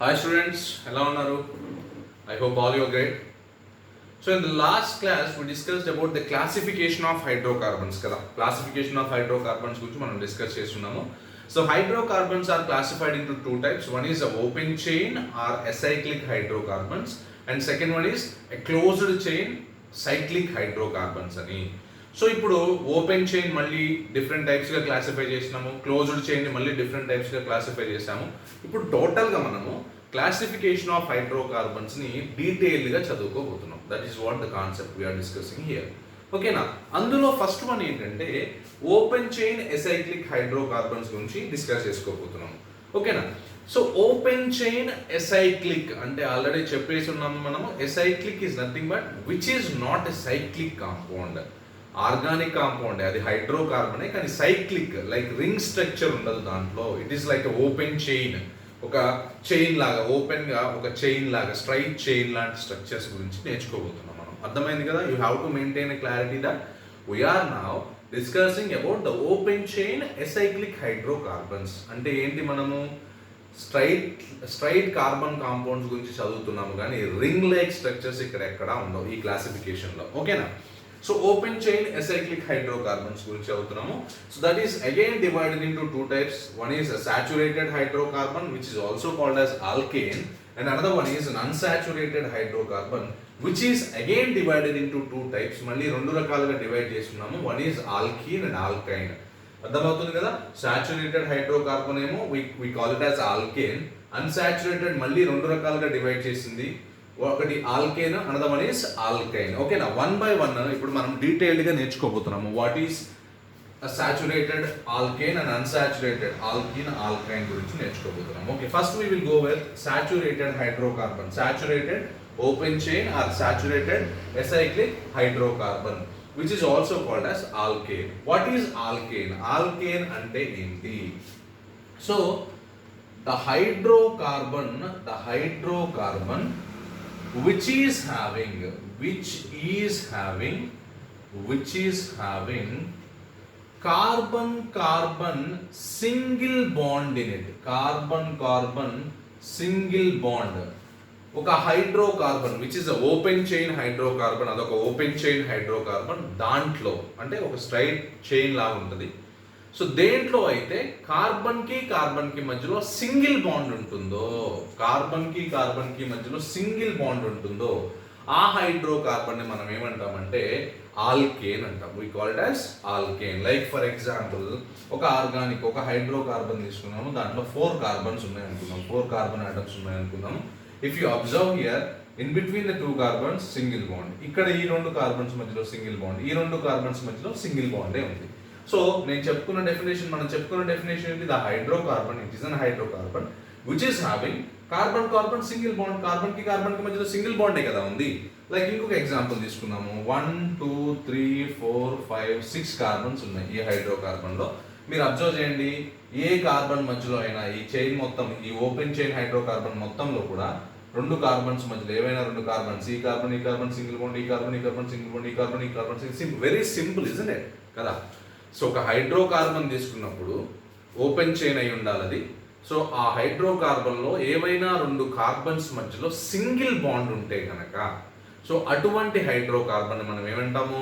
Hi students, hello Naru. I hope all you are great. So in the last class we discussed about the classification of hydrocarbons kada. Classification of hydrocarbons guరించి మనం discuss చేస్తున్నాము. So hydrocarbons are classified into two types. One is a open chain or acyclic hydrocarbons and second one is a closed chain cyclic hydrocarbons అని. So ఇప్పుడు open chain మళ్ళీ different టైప్స్గా classify చేసినాము, closed చైన్ని మళ్ళీ different టైప్స్గా classify చేసాము. ఇప్పుడు టోటల్గా మనము classification of హైడ్రోకార్బన్స్ని డీటెయిల్డ్గా చదువుకోబోతున్నాం. That is what the concept we are discussing here. ఓకేనా? అందులో ఫస్ట్ వన్ ఏంటంటే ఓపెన్ చైన్ ఎసైక్లిక్ హైడ్రోకార్బన్స్ గురించి డిస్కస్ చేసుకోబోతున్నాం. ఓకేనా? సో ఓపెన్ చైన్ ఎసైక్లిక్ అంటే ఆల్రెడీ చెప్పేసి ఉన్నాము మనము. Acyclic is nothing but which is not a cyclic compound. Organic compound, అది హైడ్రోకార్బనే, కానీ సైక్లిక్, లైక్ రింగ్ స్ట్రక్చర్ ఉండదు దాంట్లో. It is like open chain, ఒక చైన్ లాగా, ఓపెన్గా ఒక చైన్ లాగా, స్ట్రైట్ చైన్ లాంటి స్ట్రక్చర్స్ గురించి నేర్చుకోబోతున్నాం మనం. అర్థమైంది కదా? You have to maintain a clarity that we are now discussing about the open chain acyclic hydrocarbons. అంటే ఏంటి? మనము స్ట్రైట్ కార్బన్ కాంపౌండ్స్ గురించి చదువుతున్నాము, కానీ రింగ్ లైక్ స్ట్రక్చర్స్ ఇక్కడ ఎక్కడా ఉండవు ఈ క్లాసిఫికేషన్లో. ఓకేనా? So open chain acyclic hydrocarbons గురించి చదువుతున్నాము. So that is again divided into two types. One is saturated hydrocarbon which is also called as alkane, and another one is an unsaturated hydrocarbon which is again divided into two types. మళ్ళీ రెండు రకాలుగా divide చేస్తున్నాము. One is alkene and alkyne. అర్థమవుతుంది కదా? Saturated hydrocarbon ఏమో we call it as alkane, unsaturated మళ్ళీ రెండు రకాలుగా డివైడ్ చేసింది. ఒకటి alkane, another one is alkyne. ఓకేనా? వన్ బై వన్ ఇప్పుడు మనం డీటెయిల్డ్గా నేర్చుకోబోతున్నాము. What is saturated alkane and unsaturated alkene, alkyne గురించి నేర్చుకోబోతున్నాము. Okay, first we will go with saturated hydrocarbon. Saturated open chain or saturated acyclic hydrocarbon which is also called as alkane. What is alkane? Alkane ante enti? So the hydrocarbon which is having carbon single bond in it. Carbon single bond. ఒక hydrocarbon which is open chain hydrocarbon, అదొక open chain hydrocarbon. దాంట్లో అంటే ఒక straight chain లాగా ఉంటుంది. So దేంట్లో అయితే కార్బన్కి మధ్యలో సింగిల్ బాండ్ ఉంటుందో, కార్బన్కి మధ్యలో సింగిల్ బాండ్ ఉంటుందో ఆ హైడ్రోకార్బన్ని మనం ఏమంటామంటే ఆల్కేన్ అంటాం. We call it as alkane. Like for example ఒక ఆర్గానిక్ ఒక హైడ్రోకార్బన్ తీసుకున్నాము, దాంట్లో 4 కార్బన్స్ ఉన్నాయనుకుందాం, 4 కార్బన్ ఆటమ్స్ ఉన్నాయనుకుందాం. If you observe here, in between the 2 carbons single bond. ఇక్కడ ఈ 2 కార్బన్స్ మధ్యలో సింగిల్ బాండ్, ఈ 2 కార్బన్స్ మధ్యలో సింగిల్ బాండే ఉంది. సో మనం చెప్పుకున్న డెఫినేషన్ ఏంటి? The hydrocarbon, it is an hydrocarbon which is having carbon single bond. కార్బన్కి మధ్యలో సింగిల్ బాండే కదా ఉంది. లైక్ ఇంకొక ఎగ్జాంపుల్ తీసుకున్నాము. 1 2 3 4 5 6 కార్బన్స్ ఉన్నాయి ఈ హైడ్రోకార్బన్లో. మీరు అబ్జర్వ్ చేయండి, ఏ కార్బన్ మధ్యలో అయినా ఈ చైన్ మొత్తం, ఈ ఓపెన్ చైన్ హైడ్రోకార్బన్ మొత్తంలో కూడా 2 కార్బన్స్ మధ్యలో ఏవైనా 2 కార్బన్స్, ఈ కార్బన్ సింగిల్ బాండ్, ఈ కార్బన్ సింగిల్ బాండ్, ఈ carbon single, very simple isn't it కదా? సో ఒక హైడ్రోకార్బన్ తీసుకున్నప్పుడు ఓపెన్ చైన్ అయి ఉండాలి అది. సో ఆ హైడ్రోకార్బన్లో ఏవైనా 2 కార్బన్స్ మధ్యలో సింగిల్ బాండ్ ఉంటే కనుక, సో అటువంటి హైడ్రోకార్బన్ మనం ఏమంటాము?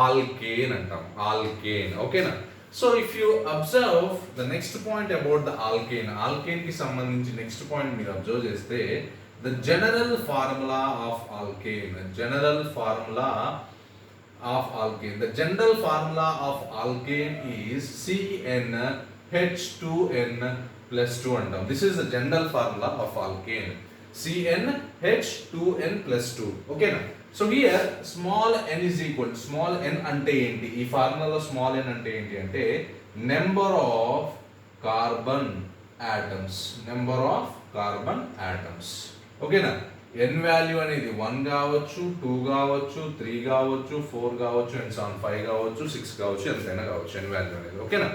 ఆల్కేన్ అంటాం. ఆల్కేన్. ఓకేనా? So if you observe the next point about the alkane కి సంబంధించి నెక్స్ట్ పాయింట్ మీరు అబ్జర్వ్ చేస్తే, the general formula of alkane is CnH2n+2 అంటాం. This is the general formula of alkane, CnH2n+2. ఓకేనా? So here small n is equal, small n అంటే ఏంటి? ఈ ఫార్ములాలో small n అంటే ఏంటి అంటే నెంబర్ ఆఫ్ కార్బన్ యాటమ్స్. ఓకేనా? n వాల్యూ అనేది 1 కావచ్చు, 2 కావచ్చు, 3 కావచ్చు, 4 కావచ్చు, అండ్ 5 కావచ్చు, 6 కావచ్చు, ఎంతైనా కావచ్చు n వాల్యూ అనేది. ఓకేనా?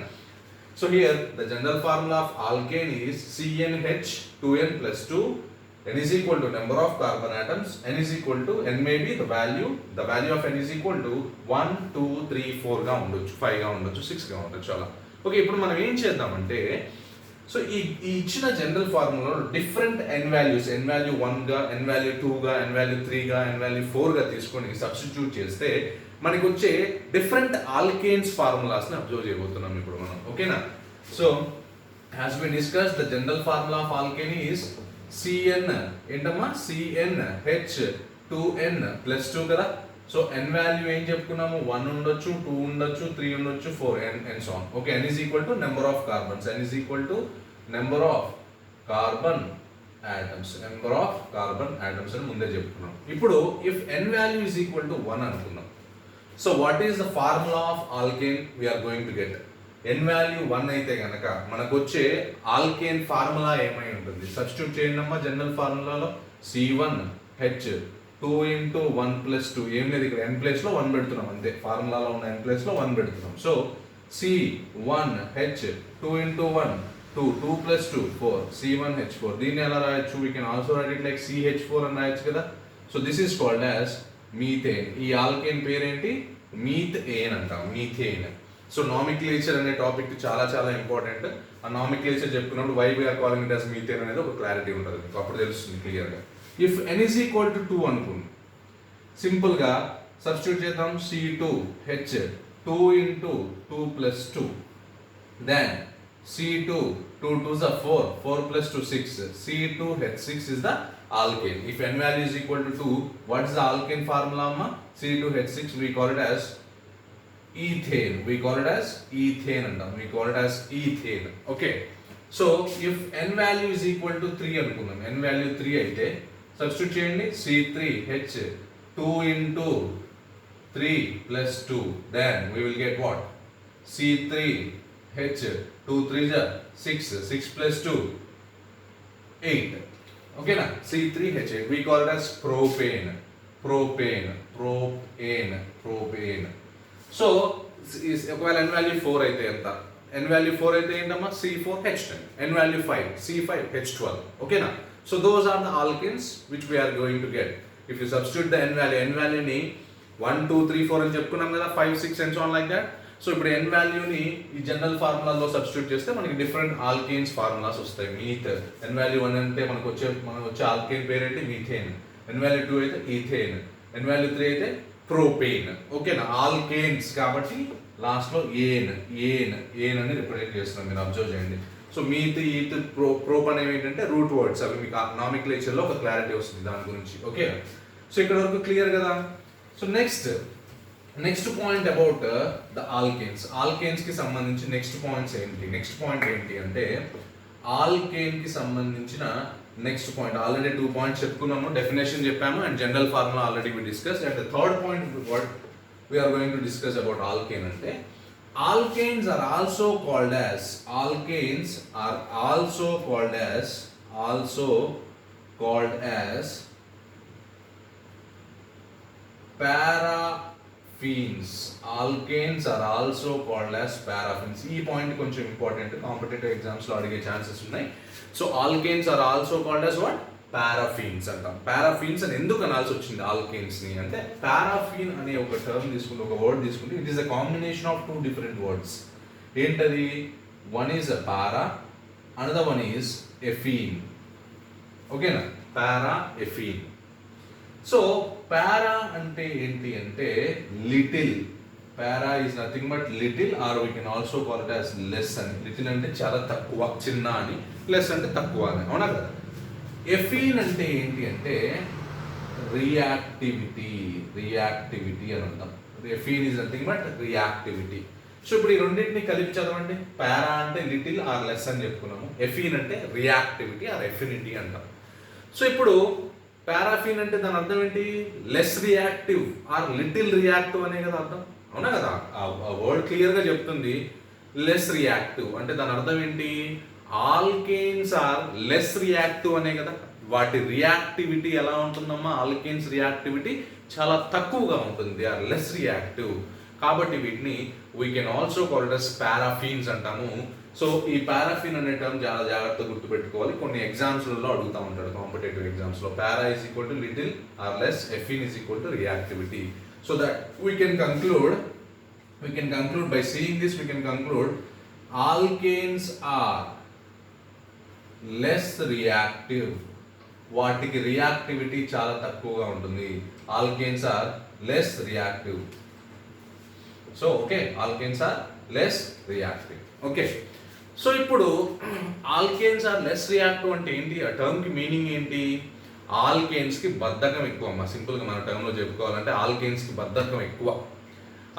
So here the general formula of alkane is CnH2n+2. n is equal to number of carbon atoms, n is equal to, n may be the value of n is equal to 1 2 3 4 గా ఉండొచ్చు, 5 గా ఉండొచ్చు, 6 గా ఉండొచ్చు అలా. Okay, ఇప్పుడు మనం ఏం చేద్దామంటే సో ఈ ఇచ్చిన జనరల్ ఫార్ములాలో డిఫరెంట్ ఎన్ వాల్యూస్, ఎన్ వాల్యూ 1గా, ఎన్ వాల్యూ 2గా, ఎన్ వాల్యూ 3గా, ఎన్ వాల్యూ 4గా తీసుకొని సబ్స్టిట్యూట్ చేస్తే మనకి వచ్చే డిఫరెంట్ ఆల్కేన్స్ ఫార్ములాస్ని అబ్జర్వ్ చేయబోతున్నాం ఇప్పుడు మనం. ఓకేనా? So as we discuss the general formula of alkane is CN ఏంటమ్మా, CnH2n ప్లస్ 2 కదా. సో n వాల్యూ ఏం చెప్పుకున్నాము, 1 ఉండొచ్చు, 2 ఉండొచ్చు, 3 ఉండొచ్చు, 4 and so on. Okay, n is equal to number of carbons, n is equal to number of carbon atoms, number of carbon atoms అని ముందే చెప్పుకున్నాం. ఇప్పుడు if n value is equal to 1 అనుకున్నాం, so what is the formula of alkane we are going to get? n value 1 అయితే గనక మనకు వచ్చే alkane formula ఏమై ఉంటుంది, సబ్స్టిట్యూట్ చేయండి అమ్మా. జనరల్ ఫార్ములాలో C1H 2 into 1 plus 2, ఏం లేదు ఇక్కడ n ప్లేస్ లో 1 పెడుతున్నాం అంతే, ఫార్ములాలో ఉన్న n ప్లేస్ లో 1 పెడుతున్నాం. So C1H 2 into 1 2, 2 plus 2 4, C1H4. దీన్ని ఎలా రాయొచ్చు, we can also write it like CH4 అని రాయొచ్చు కదా. So this is called as methane. ఈ ఆల్కేన్ పేరేంటి, మీథేన్ అంటాం, మీథేన్. సో నామిక్లేచర్ అనే టాపిక్ చాలా చాలా ఇంపార్టెంట్. ఆ నామిక్లేచర్ చెప్పుకున్నప్పుడు why we are calling it as methane అనేది ఒక క్లారిటీ ఉంటుంది మీకు, అప్పుడు తెలుస్తుంది క్లియర్గా. If n is equal to 2 అనుకోండి, సింపుల్గా సబ్స్టిట్యూట్ చేద్దాం. C2H 2 into 2 plus 2, then C2 2 2s are 4, 4 plus 2 6, C2H6 is the alkane. If n value is equal to 2, what is the alkane formula amma? C2H6, we call it as ethane. We call it as ethane and we call it as ethane. Okay, so if n value is equal to 3 అనుకుందాం, n value 3 అయితే substitute చేయండి. C3H 2 into 3 plus 2, then we will get what, C3H 2 3s are 6, 6 plus 2 8. Okay na, C3H8, we call it as propane, propane, propane, propane. So ఒకవేళ n value 4 అయితే ఎంత, n value 4 అయితే ఏంటమ్మా, C4H10, n value 5, C5H12. ఓకేనా? So those are the alkanes which we are going to get if you substitute the n వాల్యూని 1 2 3 4 అని చెప్పుకున్నాం కదా, 5 6 and so on like that. So ఇప్పుడు n వాల్యూని ఈ జనరల్ ఫార్ములాలో సబ్స్టిట్యూట్ చేస్తే మనకి డిఫరెంట్ ఆల్కేన్స్ ఫార్ములాస్ వస్తాయి. మీథ్ n వాల్యూ 1 అంటే మనకు వచ్చే ఆల్కేన్ పేరు ఏంటి, మీథేన్. n వాల్యూ 2 అయితే ఈథేన్, n వాల్యూ 3 అయితే ప్రోపేన్. ఓకేనా? ఆల్కేన్స్ కాబట్టి లాస్ట్ లో ఏన్ ఏన్ ఏన్ అని రిప్రజెంట్ చేస్తున్నాం, మీరు అబ్జర్వ్ చేయండి. సో మీత్ ఈత్ ప్రోప్ అనేవి ఏంటంటే రూట్ వర్డ్స్, అవి మీకు నామిక్లేచర్ లో ఒక క్లారిటీ వస్తుంది దాని గురించి. ఓకే, సో ఇక్కడ వరకు క్లియర్ కదా. So next point about the alkanes. Alkanes కి సంబంధించి నెక్స్ట్ పాయింట్స్ ఏంటి, నెక్స్ట్ పాయింట్ ఏంటి అంటే ఆల్కేన్ కి సంబంధించిన నెక్స్ట్ పాయింట్. ఆల్రెడీ 2 పాయింట్స్ చెప్పుకున్నాము, డెఫినేషన్ చెప్పాము and general formula already we discuss. And the third point what we are going to discuss about alkane ante alkanes are also called as paraffins. Alkanes are also called as paraffins. ఈ point కొంచెం important, competitive exams లో అడిగే chances ఉన్నాయి. So alkanes are also called as what, పారాఫిన్స్ అంటాం. పారాఫిన్స్ అని ఎందుకు అనాల్సి వచ్చింది alkanes ని అంటే, పారాఫిన్ అనే ఒక టర్మ్ తీసుకుంటే, ఒక వర్డ్ తీసుకుంటే, it is a combination of 2 different words. ఏంటది, one is para, another one is affin. ఓకేనా, పారా ఎఫీన్. సో పారా అంటే ఏంటి అంటే little. Para is nothing but little, or we can also call it as less అని. Little అంటే చాలా తక్కువ, చిన్న అని, లెస్ అంటే తక్కువ అని, అవునా కదా. ఎఫీన్ అంటే ఏంటి అంటే రియాక్టివిటీ అని అంటాం. Affin is nothing but reactivity. So ఇప్పుడు ఈ రెండింటిని కలిపి చదవండి. పారా అంటే లిటిల్ ఆర్ లెస్ అని చెప్పుకున్నాము, ఎఫీన్ అంటే రియాక్టివిటీ ఆర్ ఎఫినిటీ అంటాం. సో ఇప్పుడు పారాఫిన్ అంటే దాని అర్థం ఏంటి, less reactive or little reactive అనే కదా అర్థం, అవునా కదా. ఆ వర్డ్ క్లియర్గా చెప్తుంది లెస్ రియాక్టివ్ అంటే దాని అర్థం ఏంటి, ఆల్కేన్స్ ఆర్ లెస్ రియాక్టివ్ అనే కదా. వాటి రియాక్టివిటీ ఎలా ఉంటుందమ్మా, ఆల్కేన్స్ రియాక్టివిటీ చాలా తక్కువగా ఉంటుంది, దే ఆర్ లెస్ రియాక్టివ్. కాబట్టి వీటిని we can also call it as పారాఫిన్స్ అంటాము. సో ఈ పారాఫిన్ అనే టర్మ్ చాలా జాగ్రత్తగా గుర్తుపెట్టుకోవాలి, కొన్ని ఎగ్జామ్స్లలో అడుగుతూ ఉంటాడు కాంపిటేటివ్ ఎగ్జామ్స్లో. Para is equal to little or less, affin is equal to reactivity. So that we can conclude by seeing this, we can conclude alkanes are less reactive, వాటికి రియాక్టివిటీ చాలా తక్కువగా ఉంటుంది. Alkanes are less reactive. So okay, alkanes are less reactive. Okay, so ఇప్పుడు alkanes are less reactive అంటే ఏంటి? ఆ టర్మ్కి meaning ఏంటి? ఆల్కేన్స్కి బద్ధకం ఎక్కువ అమ్మా. సింపుల్గా మన టర్మ్లో చెప్పుకోవాలంటే ఆల్కేన్స్కి బద్ధకం ఎక్కువ.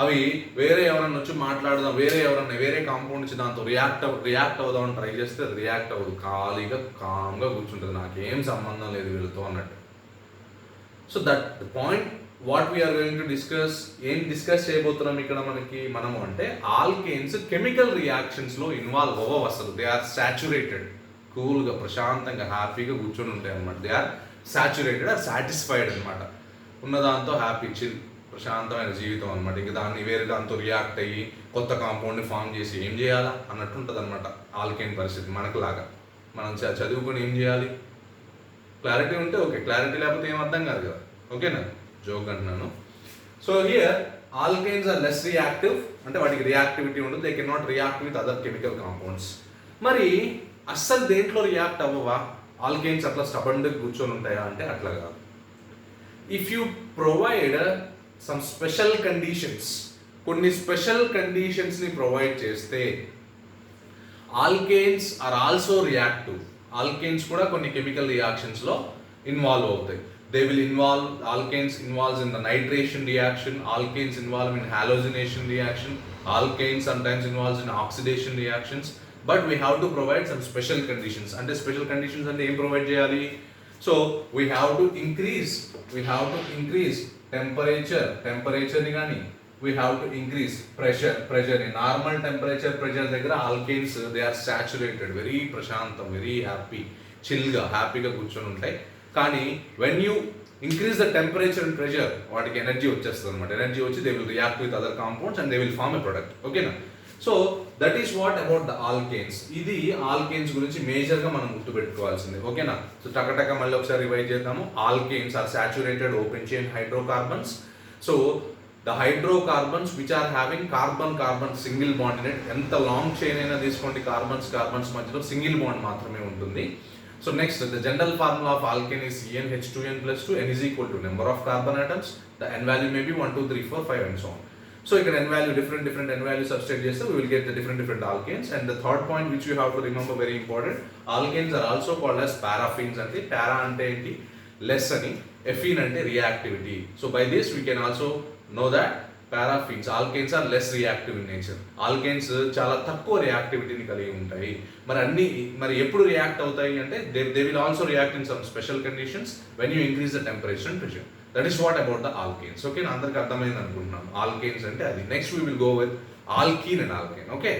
అవి వేరే ఎవరన్నా వచ్చి మాట్లాడదాం, వేరే కాంపౌండ్ నుంచి దాంతో రియాక్ట్ అవుదామని ట్రై చేస్తే అది రియాక్ట్ అవ్వదు, ఖాళీగా కామ్గా కూర్చుంటుంది, నాకేం సంబంధం లేదు వీళ్ళతో అన్నట్టు. So that point what we are going to discuss. ఏం డిస్కస్ చేయబోతున్నాం ఇక్కడ మనము అంటే ఆల్కేన్స్ కెమికల్ రియాక్షన్స్లో ఇన్వాల్వ్ అవ్వవు అసలు. దే ఆర్ సాచురేటెడ్, కూల్గా ప్రశాంతంగా హ్యాపీగా కూర్చొని ఉంటాయి అనమాట. They are saturated or satisfied అనమాట. ఉన్నదాంతో హ్యాపీ చిల్ ప్రశాంతమైన జీవితం అనమాట. ఇంక దాన్ని వేరే దాంతో రియాక్ట్ అయ్యి కొత్త కాంపౌండ్ని ఫామ్ చేసి ఏం చేయాలా అన్నట్టు ఉంటుంది అనమాట ఆల్కేన్ పరిస్థితి. మనకులాగా మనం చదువుకొని ఏం చేయాలి, క్లారిటీ ఉంటే ఓకే, క్లారిటీ లేకపోతే ఏం అర్థం కాదు కదా. ఓకేనా, జోక్ అంటున్నాను. So here alkanes are less reactive అంటే వాటికి రియాక్టివిటీ ఉండదు. They can not react with other chemical compounds. మరి అస్సలు దేంట్లో రియాక్ట్ అవ్వవా? ఆల్కేన్స్ అట్లా స్టబన్గా కూర్చొని ఉంటాయా అంటే అట్లా కాదు. If you provide some special conditions, కొన్ని స్పెషల్ కండిషన్స్ని ప్రొవైడ్ చేస్తే alkanes are also reactive. Alkanes కూడా కొన్ని కెమికల్ రియాక్షన్స్లో ఇన్వాల్వ్ అవుతాయి. They will involve, alkanes involves in the nitration reaction, alkanes involve in halogenation reaction, alkanes sometimes involves in oxidation reactions. But we have to provide some special conditions. అంటే special conditions అంటే ఏం provide చేయాలి? So we have to increase టెంపరేచర్ని కానీ we have to increase ప్రెషర్ని. Normal pressure దగ్గర alkanes they are saturated, very ప్రశాంతం, very happy, చిల్గా హ్యాపీగా కూర్చొని ఉంటాయి. కానీ when you increase the temperature and pressure వాటికి ఎనర్జీ వచ్చేస్తుంది అనమాట. ఎనర్జీ వచ్చి they will react with other compounds and they will form a product. ఓకేనా? So that is what about the alkanes. ఇది ఆల్కేన్స్ గురించి మేజర్గా మనం గుర్తుపెట్టుకోవాల్సింది. ఓకేనా? సో టకటక మళ్ళీ ఒకసారి రివైజ్ చేద్దాము. Alkanes are saturated open chain hydrocarbons. So the hydrocarbons which are having carbon single bond in it. ఎంత లాంగ్ చైన్ అయినా తీసుకోండి, కార్బన్స్ మధ్యలో సింగిల్ బాండ్ మాత్రమే ఉంటుంది. So next, the general formula of alkane is CnH2n+2. N is equal to number of carbon atoms. The n value may be 1, 2, 3, 4, 5 and so on. So you can n value different n value substitute చేస్తే we will get the different alkanes. And the third point which you have to remember, very important, alkanes are also called as paraffins. అంటే para అంటే ఏంటి? less అని, effene అంటే reactivity. So by this we can also know that paraffins, alkanes are less reactive in nature. Alkanes చాలా తక్కువ రియాక్టివిటీని కలిగి ఉంటాయి. మరి ఎప్పుడు రియాక్ట్ అవుతాయి అంటే they will also react in some special conditions when you increase the temperature and pressure. That is what about the alkanes. Okay, అందరికి అర్థమైంది అనుకుంటున్నాను. ఆల్కేన్స్ అంటే అది. Next we will go with alkene and alkane. Okay.